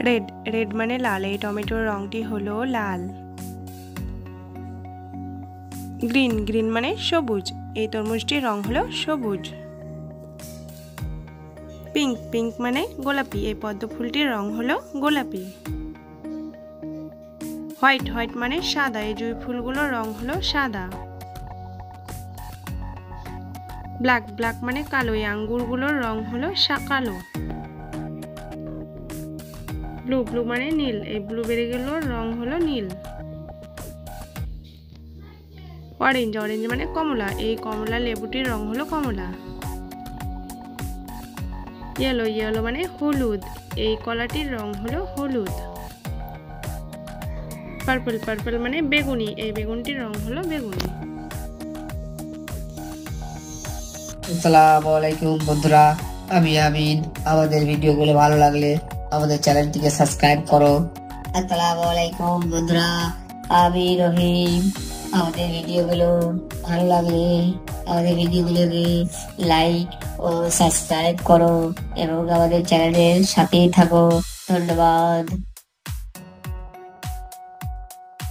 Red, red মানে লাল, এই টমেটোর রংটি হলো লাল। গ্রিন, গ্রিন মানে সবুজ, এই তরমুজটির রং হলো সবুজ। পিঙ্ক, পিঙ্ক মানে গোলাপি, এই পদ্ম ফুলটির রং হলো গোলাপি। হোয়াইট, হোয়াইট মানে সাদা, এই জুঁই ফুলগুলোর রং হলো সাদা। ব্ল্যাক, ব্ল্যাক মানে কালো, এই আঙ্গুরগুলোর রং হলো কালো। ব্লু, ব্লু মানে নীল, এই ব্লুবেরিগুলোর রং হলো নীল। অরেঞ্জ, অরেঞ্জ মানে কমলা, এই কমলা লেবুটির রং হলো কমলা। ইয়েলো, ইয়েলো মানে হলুদ, এই কলাটির রং হলো হলুদ। পার্পল, পার্পল মানে বেগুনি, এই বেগুনটির রং হলো বেগুনি। আসসালামু আলাইকুম বন্ধুরা, আমি আমিন। আমাদের ভিডিওগুলো ভালো লাগলে আমাদের চ্যানেলটিকে সাবস্ক্রাইব করো। আসসালামু আলাইকুম বন্ধুরা, আমি রহিম। আমাদের ভিডিওগুলো ভালো লাগলে আমাদের ভিডিওগুলোকে লাইক ও সাবস্ক্রাইব করো এবং আমাদের চ্যানেলের সাথেই থাকো। ধন্যবাদ।